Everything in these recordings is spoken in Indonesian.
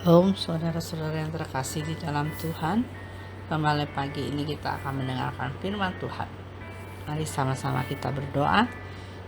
Shalom saudara-saudara yang terkasih di dalam Tuhan. Kembali pagi ini kita akan mendengarkan firman Tuhan. Mari sama-sama kita berdoa.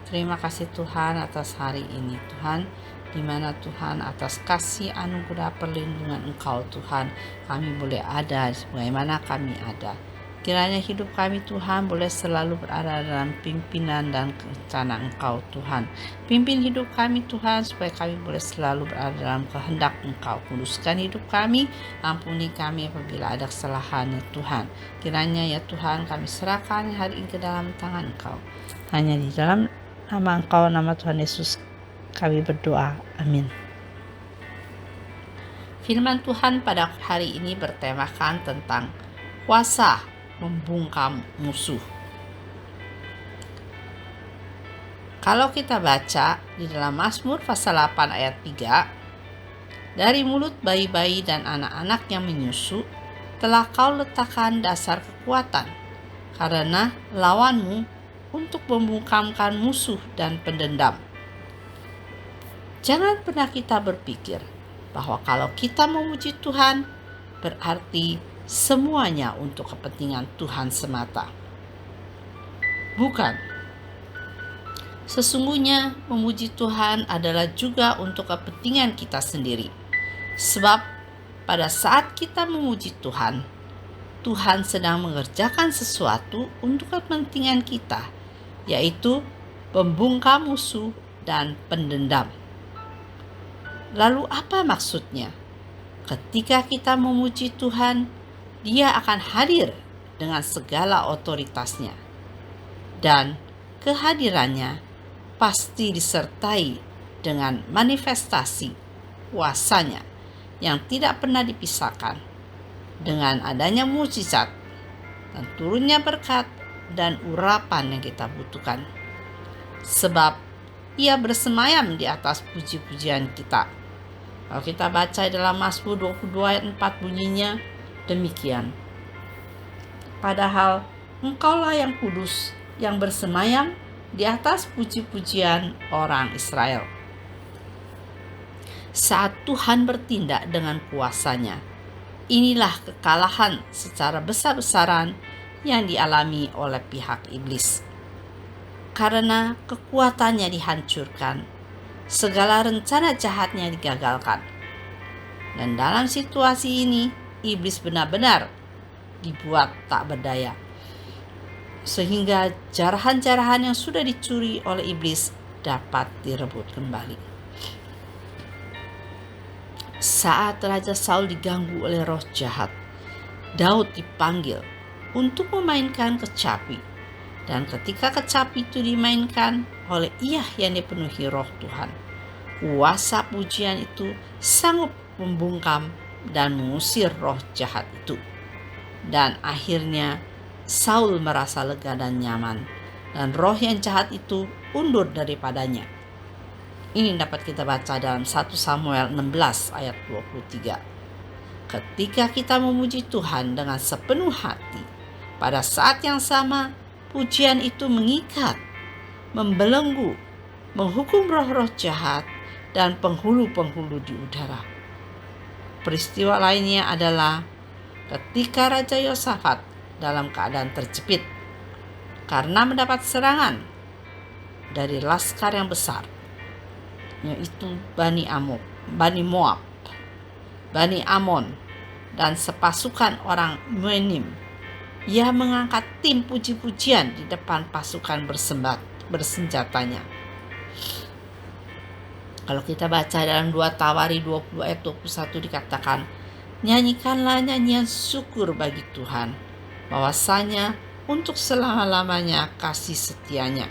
Terima kasih Tuhan atas hari ini Tuhan, di mana Tuhan atas kasih anugerah perlindungan Engkau Tuhan, kami boleh ada sebagaimana kami ada. Kiranya hidup kami Tuhan boleh selalu berada dalam pimpinan dan rencana Engkau Tuhan. Pimpin hidup kami Tuhan supaya kami boleh selalu berada dalam kehendak Engkau. Kuduskan hidup kami, ampuni kami apabila ada kesalahan ya Tuhan. Kiranya ya Tuhan kami serahkan hari ini ke dalam tangan Engkau. Hanya di dalam nama Engkau, nama Tuhan Yesus kami berdoa. Amin. Firman Tuhan pada hari ini bertemakan tentang kuasa membungkam musuh. Kalau kita baca di dalam Mazmur pasal 8 ayat 3, dari mulut bayi-bayi dan anak-anak yang menyusu telah kau letakkan dasar kekuatan, karena lawanmu untuk membungkamkan musuh dan pendendam. Jangan pernah kita berpikir bahwa kalau kita memuji Tuhan berarti semuanya untuk kepentingan Tuhan semata. Bukan. Sesungguhnya memuji Tuhan adalah juga untuk kepentingan kita sendiri. Sebab pada saat kita memuji Tuhan, Tuhan sedang mengerjakan sesuatu untuk kepentingan kita, yaitu membungkam musuh dan pendendam. Lalu apa maksudnya? Ketika kita memuji Tuhan, Dia akan hadir dengan segala otoritasnya, dan kehadirannya pasti disertai dengan manifestasi kuasanya yang tidak pernah dipisahkan dengan adanya mukjizat dan turunnya berkat dan urapan yang kita butuhkan. Sebab Ia bersemayam di atas puji-pujian kita. Kalau kita baca dalam Mazmur 22 ayat 4 bunyinya demikian. Padahal Engkaulah yang kudus, yang bersemayam di atas puji-pujian orang Israel. Saat Tuhan bertindak dengan kuasanya, inilah kekalahan secara besar-besaran yang dialami oleh pihak iblis. Karena kekuatannya dihancurkan, segala rencana jahatnya digagalkan. Dan dalam situasi ini, iblis benar-benar dibuat tak berdaya. Sehingga jarahan-jarahan yang sudah dicuri oleh iblis dapat direbut kembali. Saat Raja Saul diganggu oleh roh jahat, Daud dipanggil untuk memainkan kecapi. Dan ketika kecapi itu dimainkan oleh Ia yang dipenuhi roh Tuhan, kuasa pujian itu sanggup membungkam dan mengusir roh jahat itu. Dan akhirnya Saul merasa lega dan nyaman, dan roh yang jahat itu undur daripadanya. Ini dapat kita baca dalam 1 Samuel 16 ayat 23. Ketika kita memuji Tuhan dengan sepenuh hati, pada saat yang sama pujian itu mengikat, membelenggu, menghukum roh-roh jahat dan penghulu-penghulu di udara. Peristiwa lainnya adalah ketika Raja Yosafat dalam keadaan terjepit karena mendapat serangan dari laskar yang besar, yaitu Bani Moab, Bani Amon, dan sepasukan orang Menim. Ia mengangkat tim puji-pujian di depan pasukan bersenjatanya. Kalau kita baca dalam 2 Tawari 20 ayat 21 dikatakan, nyanyikanlah nyanyian syukur bagi Tuhan, bahwasanya untuk selama-lamanya kasih setianya.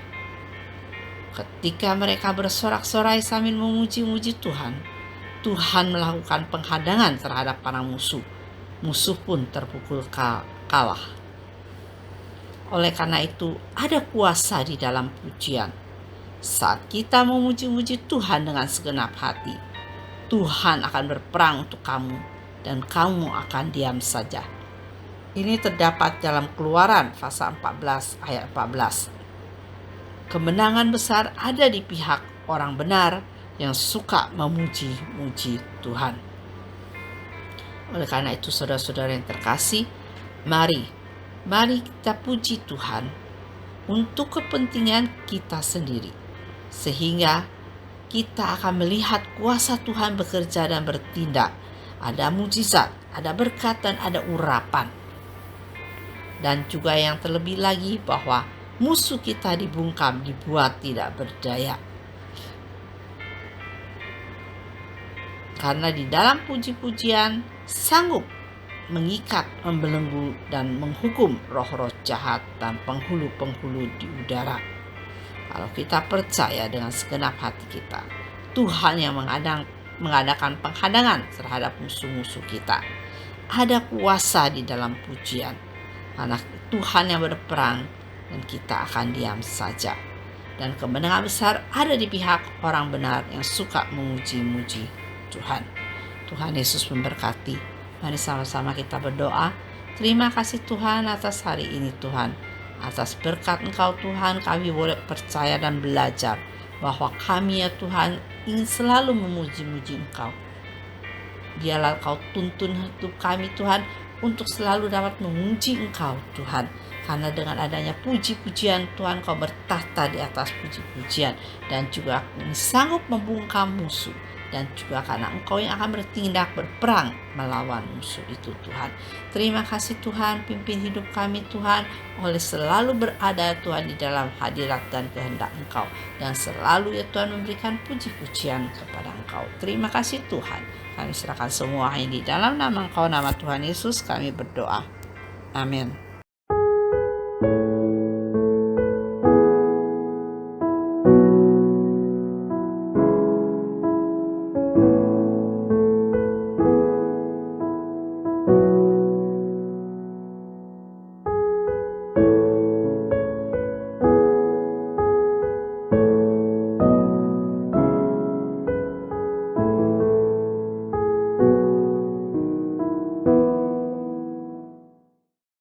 Ketika mereka bersorak-sorai sambil memuji-muji Tuhan, Tuhan melakukan penghadangan terhadap para musuh. Musuh pun terpukul kalah. Oleh karena itu, ada kuasa di dalam pujian. Saat kita memuji-muji Tuhan dengan segenap hati, Tuhan akan berperang untuk kamu dan kamu akan diam saja. Ini terdapat dalam Keluaran pasal 14 ayat 14. Kemenangan besar ada di pihak orang benar yang suka memuji-muji Tuhan. Oleh karena itu saudara-saudara yang terkasih, mari kita puji Tuhan untuk kepentingan kita sendiri, sehingga kita akan melihat kuasa Tuhan bekerja dan bertindak. Ada mujizat, ada berkat, dan ada urapan. Dan juga yang terlebih lagi bahwa musuh kita dibungkam, dibuat tidak berdaya. Karena di dalam puji-pujian sanggup mengikat, membelenggu, dan menghukum roh-roh jahat dan penghulu-penghulu di udara. Kalau kita percaya dengan segenap hati kita, Tuhan yang mengadakan penghadangan terhadap musuh-musuh kita. Ada kuasa di dalam pujian, karena Tuhan yang berperang dan kita akan diam saja. Dan kemenangan besar ada di pihak orang benar yang suka memuji-muji Tuhan. Tuhan Yesus memberkati. Mari sama-sama kita berdoa. Terima kasih Tuhan atas hari ini Tuhan. Atas berkat Engkau Tuhan, kami boleh percaya dan belajar bahwa kami ya Tuhan ingin selalu memuji-muji Engkau. Biarlah Engkau tuntun hidup kami Tuhan untuk selalu dapat memuji Engkau Tuhan. Karena dengan adanya puji-pujian Tuhan, Kau bertahta di atas puji-pujian. Dan juga sanggup membungkam musuh. Dan juga karena Engkau yang akan bertindak berperang melawan musuh itu Tuhan. Terima kasih Tuhan, pimpin hidup kami Tuhan, oleh selalu berada Tuhan di dalam hadirat dan kehendak Engkau. Dan selalu ya Tuhan memberikan puji-pujian kepada Engkau. Terima kasih Tuhan. Kami serahkan semua ini di dalam nama Engkau, nama Tuhan Yesus kami berdoa. Amin.